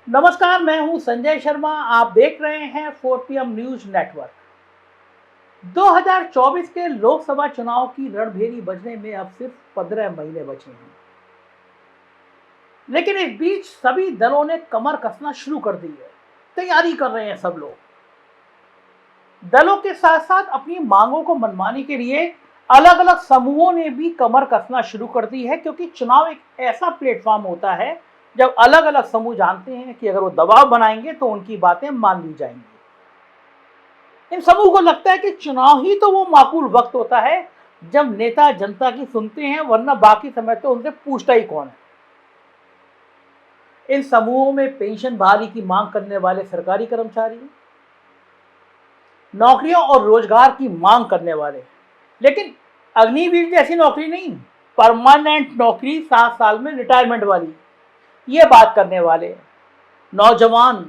नमस्कार, मैं हूं संजय शर्मा। आप देख रहे हैं 4PM न्यूज नेटवर्क। 2024 के लोकसभा चुनाव की रणभेरी बजने में अब सिर्फ 15 महीने बचे हैं, लेकिन इस बीच सभी दलों ने कमर कसना शुरू कर दी है। तैयारी कर रहे हैं सब लोग। दलों के साथ साथ अपनी मांगों को मनवाने के लिए अलग अलग समूहों ने भी कमर कसना शुरू कर दी है, क्योंकि चुनाव एक ऐसा प्लेटफॉर्म होता है जब अलग अलग समूह जानते हैं कि अगर वो दबाव बनाएंगे तो उनकी बातें मान ली जाएंगी। इन समूह को लगता है कि चुनाव ही तो वो माकूल वक्त होता है जब नेता जनता की सुनते हैं, वरना बाकी समय तो उनसे पूछता ही कौन है। इन समूहों में पेंशन बहाली की मांग करने वाले सरकारी कर्मचारी, नौकरियों और रोजगार की मांग करने वाले, लेकिन अग्निवीर जैसी नौकरी नहीं, परमानेंट नौकरी 7 साल में रिटायरमेंट वाली, ये बात करने वाले, नौजवान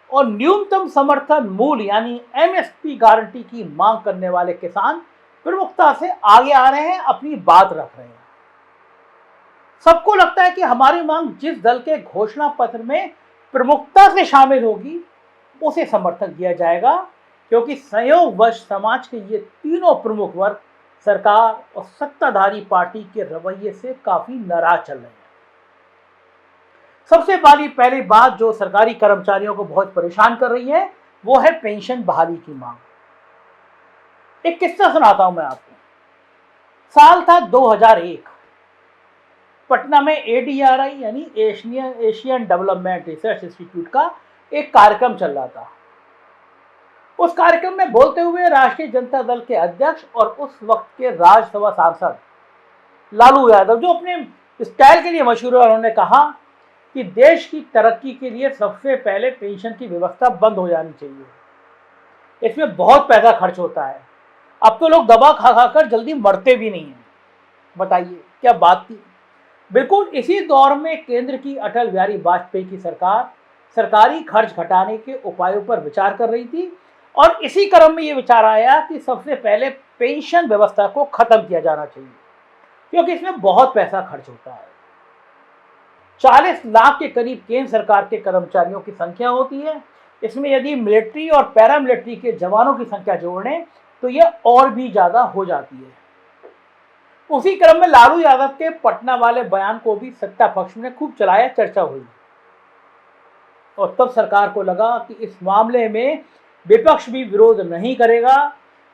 और न्यूनतम समर्थन मूल्य यानी MSP गारंटी की मांग करने वाले किसान प्रमुखता से आगे आ रहे हैं, अपनी बात रख रहे हैं। सबको लगता है कि हमारी मांग जिस दल के घोषणा पत्र में प्रमुखता से शामिल होगी उसे समर्थन दिया जाएगा, क्योंकि संयोगवश समाज के ये तीनों प्रमुख वर्ग सरकार और सत्ताधारी पार्टी के रवैये से काफी नाराज चल रहे हैं। सबसे पहली बात जो सरकारी कर्मचारियों को बहुत परेशान कर रही है वो है पेंशन बहाली की मांग। एक किस्सा सुनाता हूं मैं आपको। साल था 2001। पटना में ADRI यानी एशियन डेवलपमेंट रिसर्च इंस्टीट्यूट का एक कार्यक्रम चल रहा था। उस कार्यक्रम में बोलते हुए राष्ट्रीय जनता दल के अध्यक्ष और उस वक्त के राज्यसभा सांसद लालू यादव, जो अपने स्टाइल के लिए मशहूर है, उन्होंने कहा कि देश की तरक्की के लिए सबसे पहले पेंशन की व्यवस्था बंद हो जानी चाहिए। इसमें बहुत पैसा खर्च होता है। अब तो लोग दवा खा खा कर जल्दी मरते भी नहीं हैं। बताइए क्या बात थी। बिल्कुल इसी दौर में केंद्र की अटल बिहारी वाजपेयी की सरकार सरकारी खर्च घटाने के उपायों पर विचार कर रही थी, और इसी क्रम में ये विचार आया कि सबसे पहले पेंशन व्यवस्था को खत्म किया जाना चाहिए, क्योंकि इसमें बहुत पैसा खर्च होता है। 40 लाख के करीब केंद्र सरकार के कर्मचारियों की संख्या होती है। इसमें यदि मिलिट्री और पैरामिलिट्री के जवानों की संख्या जोड़ें तो यह और भी ज्यादा हो जाती है। उसी क्रम में लालू यादव के पटना वाले बयान को भी सत्ता पक्ष ने खूब चलाया, चर्चा हुई, और तब सरकार को लगा कि इस मामले में विपक्ष भी विरोध नहीं करेगा।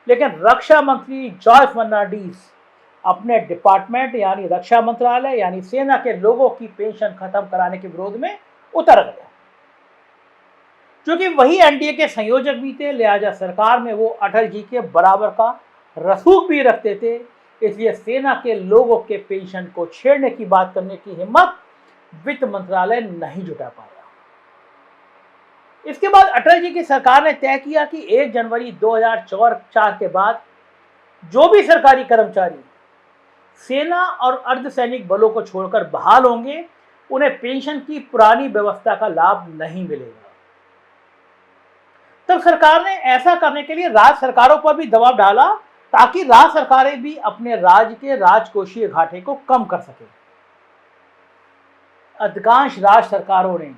लेकिन रक्षा मंत्री जॉर्ज फर्नांडीज अपने डिपार्टमेंट यानी रक्षा मंत्रालय यानी सेना के लोगों की पेंशन खत्म कराने के विरोध में उतर गए। क्योंकि वही NDA के संयोजक भी थे, लिहाजा सरकार में वो अटल जी के बराबर का रसूख भी रखते थे, इसलिए सेना के लोगों के पेंशन को छेड़ने की बात करने की हिम्मत वित्त मंत्रालय नहीं जुटा पाया। इसके बाद अटल जी की सरकार ने तय किया कि 1 जनवरी 2004 के बाद जो भी सरकारी कर्मचारी सेना और अर्धसैनिक बलों को छोड़कर बहाल होंगे, उन्हें पेंशन की पुरानी व्यवस्था का लाभ नहीं मिलेगा। तब सरकार ने ऐसा करने के लिए राज्य सरकारों पर भी दबाव डाला, ताकि राज्य सरकारें भी अपने राज्य के राजकोषीय घाटे को कम कर सकें। अधिकांश राज्य सरकारों ने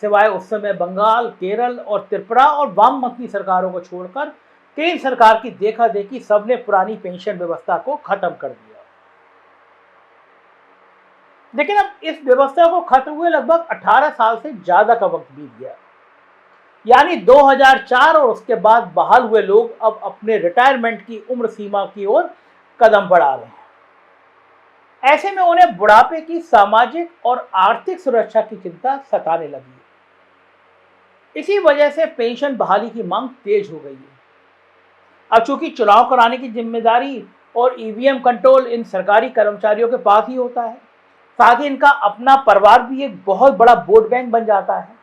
सिवाय उस समय बंगाल, केरल और त्रिपुरा और वामपंथी सरकारों को छोड़कर केंद्र सरकार की देखा देखी सबने पुरानी पेंशन व्यवस्था को खत्म कर दिया। लेकिन अब इस व्यवस्था को खत्म हुए लगभग 18 साल से ज्यादा का वक्त बीत गया, यानी 2004, और उसके बाद बहाल हुए लोग अब अपने रिटायरमेंट की उम्र सीमा की ओर कदम बढ़ा रहे हैं। ऐसे में उन्हें बुढ़ापे की सामाजिक और आर्थिक सुरक्षा की चिंता सताने लगी है। इसी वजह से पेंशन बहाली की मांग तेज हो गई है। अब चूंकि चुनाव कराने की जिम्मेदारी और EVM कंट्रोल इन सरकारी कर्मचारियों के पास ही होता है, साथ ही इनका अपना परिवार भी एक बहुत बड़ा वोट बैंक बन जाता है।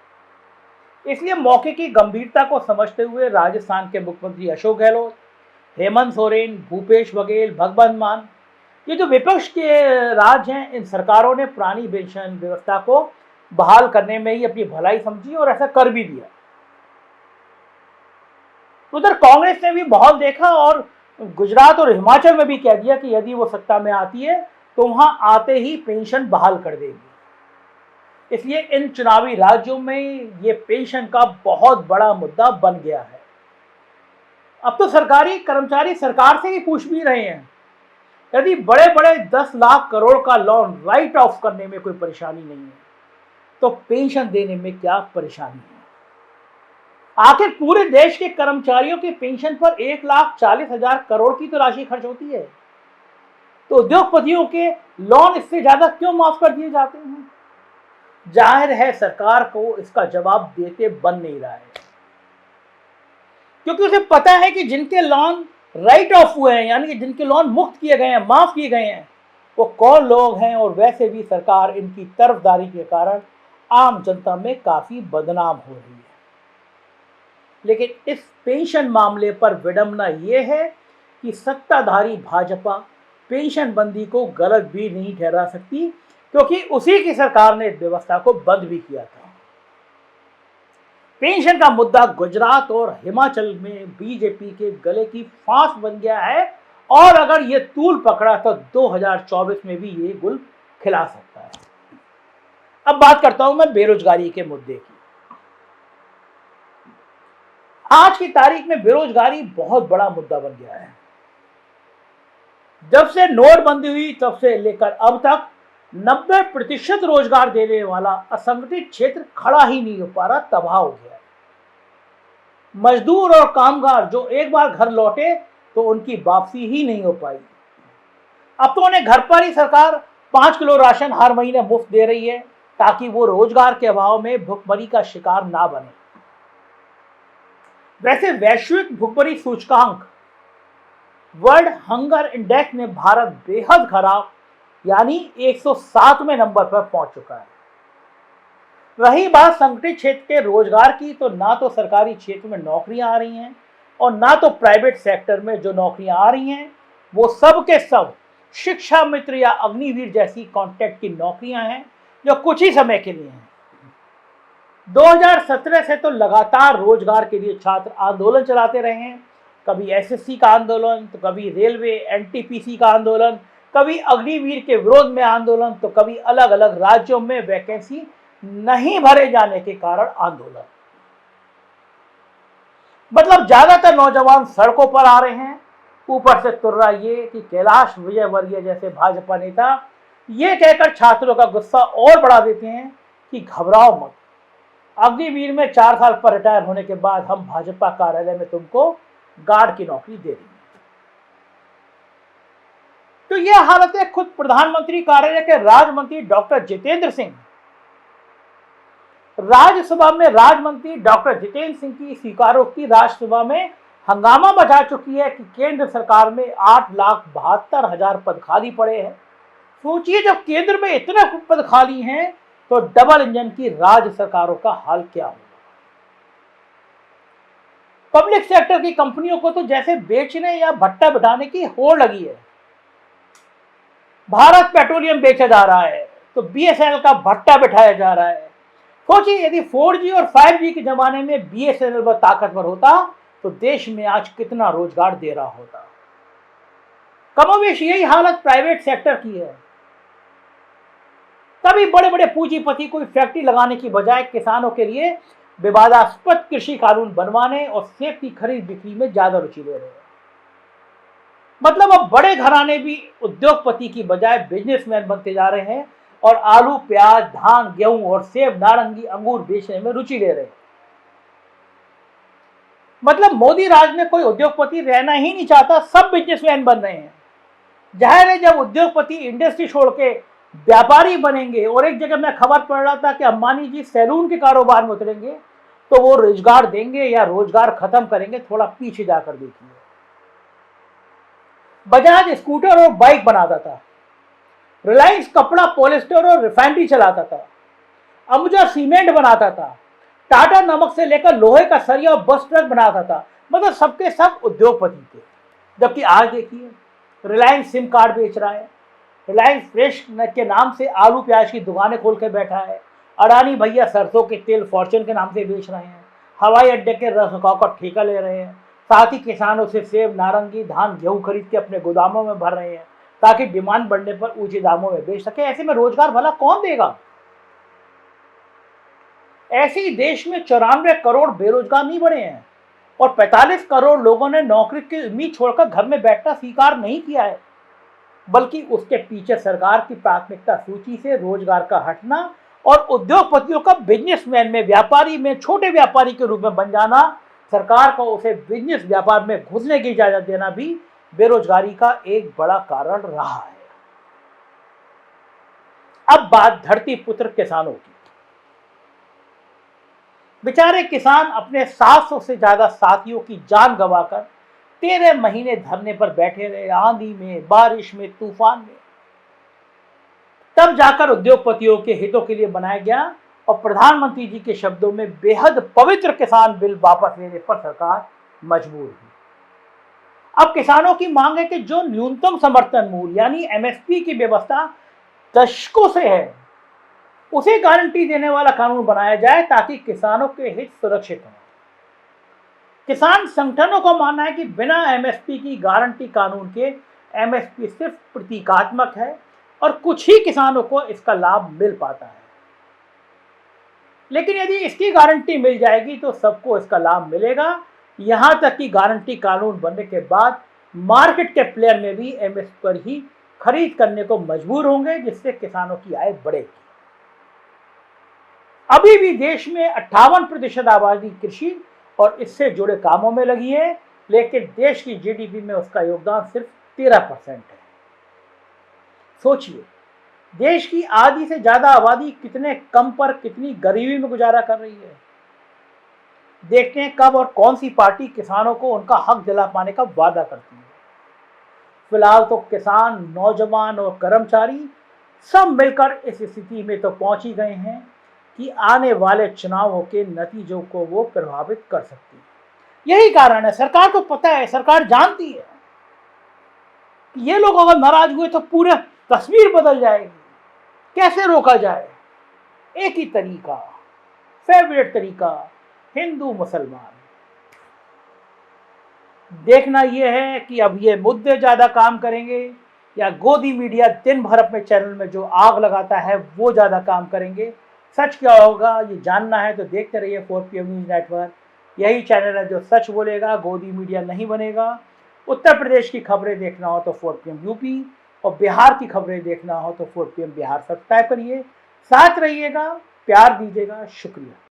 इसलिए मौके की गंभीरता को समझते हुए राजस्थान के मुख्यमंत्री अशोक गहलोत, हेमंत सोरेन, भूपेश बघेल, भगवंत मान, ये जो विपक्ष के राज्य हैं, इन सरकारों ने पुरानी पेंशन व्यवस्था को बहाल करने में ही अपनी भलाई समझी और ऐसा कर भी दिया। उधर कांग्रेस ने भी माहौल देखा और गुजरात और हिमाचल में भी कह दिया कि यदि वो सत्ता में आती है तो वहां आते ही पेंशन बहाल कर देगी। इसलिए इन चुनावी राज्यों में ये पेंशन का बहुत बड़ा मुद्दा बन गया है। अब तो सरकारी कर्मचारी सरकार से ही पूछ भी रहे हैं, यदि बड़े बड़े 10 लाख करोड़ का लोन राइट ऑफ करने में कोई परेशानी नहीं है तो पेंशन देने में क्या परेशानी है। आखिर पूरे देश के कर्मचारियों की पेंशन पर 1,40,000 करोड़ की तो राशि खर्च होती है, तो उद्योगपतियों के लोन इससे ज्यादा क्यों माफ कर दिए जाते हैं। जाहिर है सरकार को इसका जवाब देते बन नहीं रहा है, क्योंकि उसे पता है कि जिनके लोन राइट ऑफ हुए हैं, यानी कि जिनके लोन मुक्त किए गए हैं, माफ किए गए हैं, वो कौन लोग हैं, और वैसे भी सरकार इनकी तरफदारी के कारण आम जनता में काफी बदनाम हो रही है। लेकिन इस पेंशन मामले पर विडंबना यह है कि सत्ताधारी भाजपा पेंशन बंदी को गलत भी नहीं ठहरा सकती, क्योंकि उसी की सरकार ने इस व्यवस्था को बंद भी किया था। पेंशन का मुद्दा गुजरात और हिमाचल में बीजेपी के गले की फांस बन गया है, और अगर ये तूल पकड़ा तो 2024 में भी ये गुल खिला सकता है। अब बात करता हूं मैं बेरोजगारी के मुद्दे की। आज की तारीख में बेरोजगारी बहुत बड़ा मुद्दा बन गया है। जब से नोटबंदी हुई तब से लेकर अब तक 90% रोजगार देने वाला असंगठित क्षेत्र खड़ा ही नहीं हो पा रहा, तबाह हो गया है। मजदूर और कामगार जो एक बार घर लौटे तो उनकी वापसी ही नहीं हो पाई। अब तो उन्हें घर पर ही सरकार 5 किलो राशन हर महीने मुफ्त दे रही है, ताकि वो रोजगार के अभाव में भुखमरी का शिकार ना बने। वैसे वैश्विक भुखमरी सूचकांक वर्ल्ड हंगर इंडेक्स में भारत बेहद खराब यानी 107वें नंबर पर पहुंच चुका है। रही बात संगठित क्षेत्र के रोजगार की, तो ना तो सरकारी क्षेत्र में नौकरियां आ रही हैं और ना तो प्राइवेट सेक्टर में जो नौकरियां आ रही हैं वो सब के सब शिक्षा मित्र या अग्निवीर जैसी कॉन्ट्रैक्ट की नौकरियां हैं, जो कुछ ही समय के लिए हैं। 2017 से तो लगातार रोजगार के लिए छात्र आंदोलन चलाते रहे हैं, कभी एसएससी का आंदोलन, तो कभी रेलवे एनटीपीसी का आंदोलन, कभी अग्निवीर के विरोध में आंदोलन, तो कभी अलग अलग राज्यों में वैकेंसी नहीं भरे जाने के कारण आंदोलन। मतलब ज्यादातर नौजवान सड़कों पर आ रहे हैं। ऊपर से तुर्रा ये कि कैलाश विजयवर्गीय जैसे भाजपा नेता ये कहकर छात्रों का गुस्सा और बढ़ा देते हैं कि घबराओ मत, अग्निवीर में 4 साल पर रिटायर होने के बाद हम भाजपा कार्यालय में तुमको गार्ड की नौकरी दे देंगे। तो यह हालत है खुद प्रधानमंत्री कार्यालय के राज्य मंत्री डॉक्टर जितेंद्र सिंह। राज्यसभा में राज्य मंत्री डॉक्टर जितेंद्र सिंह की स्वीकारोक्ति राज्यसभा में हंगामा मचा चुकी है कि केंद्र सरकार में 8,72,000 पद खाली पड़े हैं। सोचिए जब केंद्र में इतने पद खाली हैं तो डबल इंजन की राज्य सरकारों का हाल क्या होगा। पब्लिक सेक्टर की कंपनियों को तो जैसे बेचने या भट्टा बिठाने की होड़ लगी है। भारत पेट्रोलियम बेचा जा रहा है तो बीएसएनएल का भट्टा बिठाया जा रहा है। सोचिए यदि 4G और 5G के जमाने में बीएसएनएल पर ताकतवर होता तो देश में आज कितना रोजगार दे रहा होता। कमोवेश यही हालत प्राइवेट सेक्टर की है। तभी बड़े बड़े पूंजीपति कोई फैक्ट्री लगाने की बजाय किसानों के लिए विवादास्पद कृषि कानून बनवाने और सेब की खरीद बिक्री में ज्यादा रुचि ले रहे हैं। मतलब अब बड़े घराने भी उद्योगपति की बजाय बिजनेसमैन बनते जा रहे हैं और आलू, प्याज, धान, गेहूं और सेब, नारंगी, अंगूर बेचने में रुचि ले रहे हैं। मतलब मोदी राज में कोई उद्योगपति रहना ही नहीं चाहता, सब बिजनेसमैन बन रहे हैं। जाहिर है जब उद्योगपति इंडस्ट्री छोड़ के व्यापारी बनेंगे, और एक जगह मैं खबर पढ़ रहा था कि अंबानी जी सैलून के कारोबार में उतरेंगे, तो वो रोजगार देंगे या रोजगार खत्म करेंगे, थोड़ा पीछे जाकर देखिए। बजाज स्कूटर और बाइक बनाता था, रिलायंस कपड़ा, पॉलिस्टर और रिफाइनरी चलाता था, अंबुजा सीमेंट बनाता था, टाटा नमक से लेकर लोहे का सरिया और बस ट्रक बनाता था। मतलब सबके सब उद्योगपति थे। जबकि आज देखिए रिलायंस सिम कार्ड बेच रहा है, रिलायंस फ्रेश के नाम से आलू प्याज की दुकानें खोल के बैठा है, अडानी भैया सरसों के तेल फॉर्च्यून के नाम से बेच रहे हैं, हवाई अड्डे के रखरखाव का ठेका ले रहे हैं, साथ ही किसानों से सेब, नारंगी, धान, गेहूं खरीद के अपने गोदामों में भर रहे हैं ताकि डिमांड बढ़ने पर ऊंचे दामों में बेच सके। ऐसे में रोजगार भला कौन देगा। ऐसे ही देश में 94 करोड़ बेरोजगार नहीं बढ़े हैं और 45 करोड़ लोगों ने नौकरी की उम्मीद छोड़कर घर में बैठना स्वीकार नहीं किया है, बल्कि उसके पीछे सरकार की प्राथमिकता सूची से रोजगार का हटना और उद्योगपतियों का बिजनेसमैन में, व्यापारी में, छोटे व्यापारी के रूप में बन जाना, सरकार को उसे बिजनेस व्यापार में घुसने की इजाजत देना भी बेरोजगारी का एक बड़ा कारण रहा है। अब बात धरती पुत्र किसानों की। बेचारे किसान अपने 700 से ज्यादा साथियों की जान गंवाकर 13 महीने धरने पर बैठे रहे, आंधी में, बारिश में, तूफान में। तब जाकर उद्योगपतियों के हितों के लिए बनाया गया और प्रधानमंत्री जी के शब्दों में बेहद पवित्र किसान बिल वापस लेने पर सरकार मजबूर हुई। अब किसानों की मांग है कि जो न्यूनतम समर्थन मूल्य यानी एमएसपी की व्यवस्था दशकों से है, उसे गारंटी देने वाला कानून बनाया जाए ताकि किसानों के हित सुरक्षित हों। किसान संगठनों का मानना है कि बिना एमएसपी की गारंटी कानून के एमएसपी सिर्फ प्रतीकात्मक है और कुछ ही किसानों को इसका लाभ मिल पाता है। लेकिन यदि इसकी गारंटी मिल जाएगी तो सबको इसका लाभ मिलेगा। यहां तक कि गारंटी कानून बनने के बाद मार्केट के प्लेयर में भी एमएसपी पर ही खरीद करने को मजबूर होंगे, जिससे किसानों की आय बढ़ेगी। अभी भी देश में 58% आबादी कृषि और इससे जुड़े कामों में लगी है, लेकिन देश की जीडीपी में उसका योगदान सिर्फ 13% है। सोचिए, देश की आधी से ज्यादा आबादी कितने कम पर कितनी गरीबी में गुजारा कर रही है। देखते हैं कब और कौन सी पार्टी किसानों को उनका हक दिला पाने का वादा करती है। फिलहाल तो किसान, नौजवान और कर्मचारी सब मिलकर इस स्थिति में तो पहुंच ही गए हैं कि आने वाले चुनावों के नतीजों को वो प्रभावित कर सकती है। यही कारण है, सरकार को पता है, सरकार जानती है कि ये लोग अगर नाराज हुए तो पूरे तस्वीर बदल जाएगी। कैसे रोका जाए? एक ही तरीका, फेवरेट तरीका, हिंदू मुसलमान। देखना यह है कि अब ये मुद्दे ज्यादा काम करेंगे या गोदी मीडिया दिन भर अपने चैनल में जो आग लगाता है वो ज्यादा काम करेंगे। सच क्या होगा ये जानना है तो देखते रहिए 4PM न्यूज नेटवर्क। यही चैनल है जो सच बोलेगा, गोदी मीडिया नहीं बनेगा। उत्तर प्रदेश की खबरें देखना हो तो 4PM यूपी और बिहार की खबरें देखना हो तो 4PM बिहार सब्सक्राइब करिए। साथ रहिएगा, प्यार दीजिएगा। शुक्रिया।